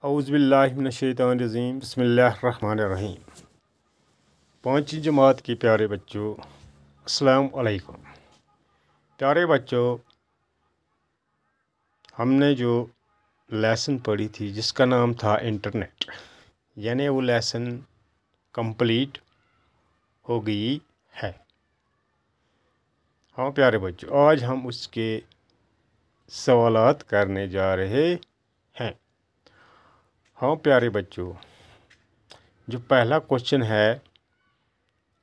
औज़ुबिल्लाहि मिनश्शैतानिर्रजीम बिस्मिल्लाहिर्रहमानिर्रहीम। पाँचवीं जमात के प्यारे बच्चों, अस्सलाम वालेकुम। प्यारे बच्चों, हमने जो लेसन पढ़ी थी जिसका नाम था इंटरनेट, यानी वो लेसन कंप्लीट हो गई है। हाँ प्यारे बच्चों, आज हम उसके सवालात करने जा रहे हैं। हाँ प्यारे बच्चों, जो पहला क्वेश्चन है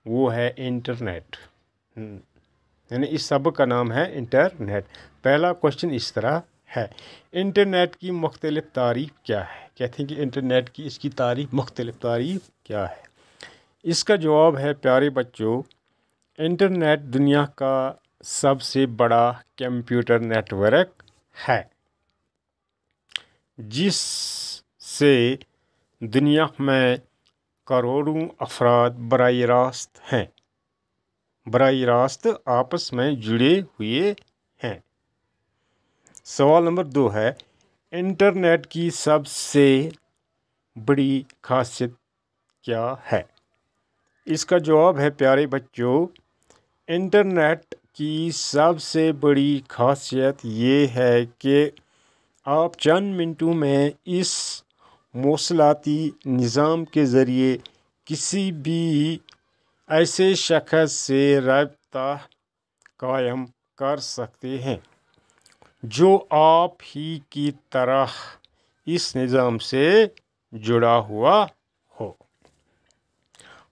वो है इंटरनेट, यानी इस सब का नाम है इंटरनेट। पहला क्वेश्चन इस तरह है, इंटरनेट की मुख्तलिफ तारीफ़ क्या है। कहते हैं कि इंटरनेट की इसकी तारीफ़ मुख्तलिफ तारीफ़ क्या है। इसका जवाब है प्यारे बच्चों, इंटरनेट दुनिया का सबसे बड़ा कंप्यूटर नेटवर्क है जिससे दुनिया में करोड़ों अफराद बराह रास्त आपस में जुड़े हुए हैं। सवाल नंबर 2 है, इंटरनेट की सबसे बड़ी खासियत क्या है। इसका जवाब है प्यारे बच्चों, इंटरनेट की सबसे बड़ी खासियत ये है कि आप चंद मिनटों में इस मौसलाती निज़ाम के ज़रिए किसी भी ऐसे शख्स से रब्ता कायम कर सकते हैं जो आप ही की तरह इस निज़ाम से जुड़ा हुआ हो।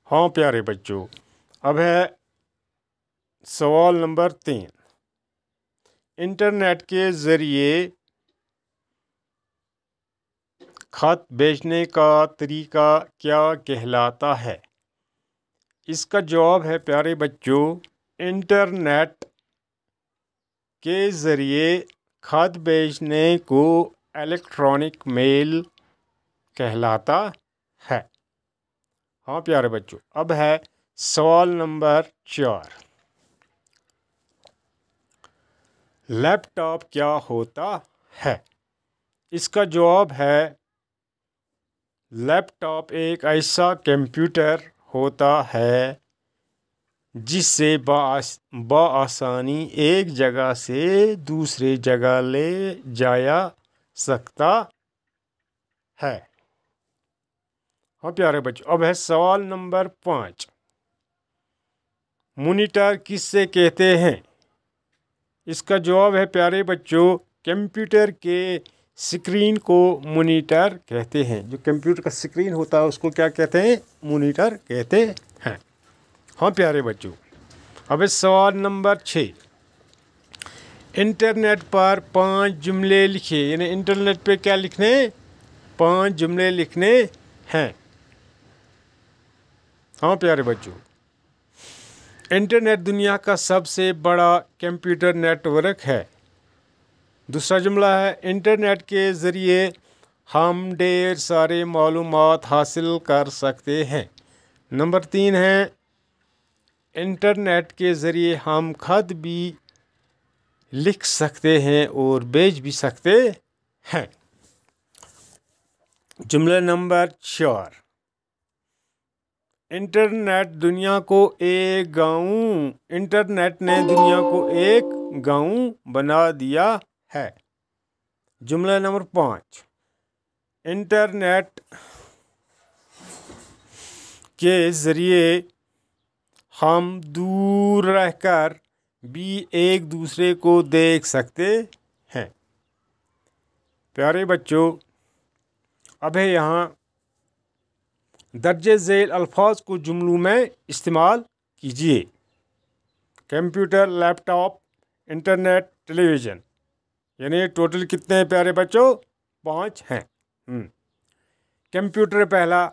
हाँ प्यारे बच्चों, अब है सवाल नंबर 3, इंटरनेट के ज़रिए खत भेजने का तरीका क्या कहलाता है। इसका जवाब है प्यारे बच्चों, इंटरनेट के ज़रिए खत भेजने को इलेक्ट्रॉनिक मेल कहलाता है। हाँ प्यारे बच्चों, अब है सवाल नंबर 4, लैपटॉप क्या होता है। इसका जवाब है, लैपटॉप एक ऐसा कंप्यूटर होता है जिससे बआसानी एक जगह से दूसरे जगह ले जाया सकता है। हाँ प्यारे बच्चों, अब है सवाल नंबर 5, मॉनिटर किससे कहते हैं। इसका जवाब है प्यारे बच्चों, कंप्यूटर के स्क्रीन को मॉनिटर कहते हैं। जो कंप्यूटर का स्क्रीन होता है उसको क्या कहते हैं, मॉनिटर कहते हैं। हाँ प्यारे बच्चों, अब इस सवाल नंबर 6, इंटरनेट पर 5 जुमले लिखे। यानी इंटरनेट पे क्या लिखने, 5 जुमले लिखने हैं। हाँ प्यारे बच्चों, इंटरनेट दुनिया का सबसे बड़ा कंप्यूटर नेटवर्क है। दूसरा जुमला है, इंटरनेट के ज़रिए हम ढेर सारे मालूमात हासिल कर सकते हैं। नंबर 3 है, इंटरनेट के ज़रिए हम खत भी लिख सकते हैं और भेज भी सकते हैं। जुमला नंबर 4, इंटरनेट ने दुनिया को एक गाँव बना दिया है। जुमला नंबर 5, इंटरनेट के ज़रिए हम दूर रहकर भी एक दूसरे को देख सकते हैं। प्यारे बच्चों, अब है यहाँ दर्जे झेल अल्फाज को जुमलों में इस्तेमाल कीजिए। कंप्यूटर, लैपटॉप, इंटरनेट, टेलीविज़न, यानी टोटल कितने हैं प्यारे बच्चों, 5 हैं। कंप्यूटर पहला,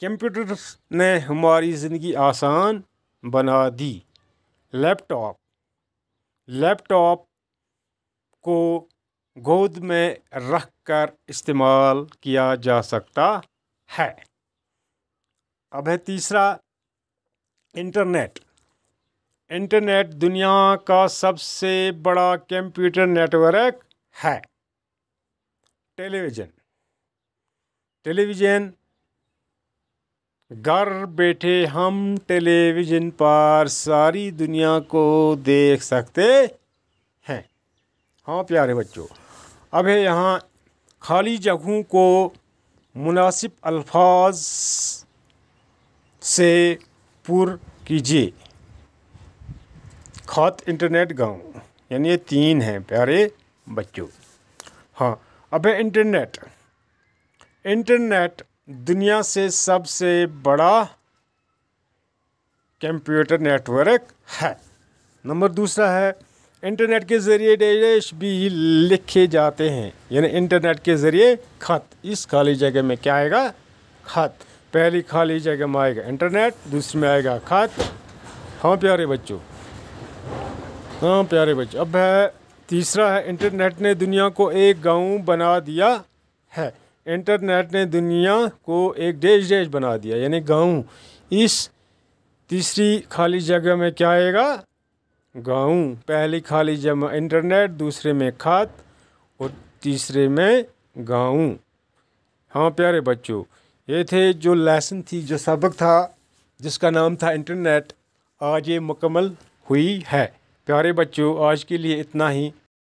कंप्यूटर ने हमारी ज़िंदगी आसान बना दी। लैपटॉप को गोद में रख कर इस्तेमाल किया जा सकता है। अब है तीसरा, इंटरनेट दुनिया का सबसे बड़ा कंप्यूटर नेटवर्क है। टेलीविज़न, ٹیلی ویژن، گھر بیٹھے ہم ٹیلی ویژن پر ساری دنیا کو دیکھ سکتے ہیں۔ ہاں پیارے بچوں، اب ہے یہاں خالی جگہوں کو مناسب الفاظ سے پر کیجیے۔ خط، انٹرنیٹ، گاؤں، یعنی یہ تین ہیں پیارے بچوں۔ ہاں اب ہے انٹرنیٹ۔ انٹرنیٹ دنیا سے سب سے بڑا کمپیوٹر نیٹ ورک ہے۔ نمبر دوسرا ہے انٹرنیٹ کے ذریعے ڈیش بھی لکھے جاتے ہیں، یعنی انٹرنیٹ کے ذریعے خط۔ اس خالی جگہ میں کیا آئے گا؟ خط۔ پہلی خالی جگہ میں آئے گا انٹرنیٹ، دوسری میں آئے گا خط۔ ہاں پیارے بچوں، ہاں پیارے بچوں، اب ہے تیسرا ہے انٹرنیٹ نے دنیا کو ایک گاؤں بنا دیا ہے۔ انٹرنیٹ نے دنیا کو ایک ڈیش بنا دیا، یعنی گاؤں۔ اس تیسری خالی جگہ میں کیا آئے گا؟ گاؤں۔ پہلی خالی جگہ انٹرنیٹ، دوسرے میں خط اور تیسرے میں گاؤں۔ ہاں پیارے بچوں، یہ تھے جو لیسن تھی، جو سبق تھا جس کا نام تھا انٹرنیٹ، آج یہ مکمل ہوئی ہے۔ پیارے بچوں، آج کے لیے اتنا ہی۔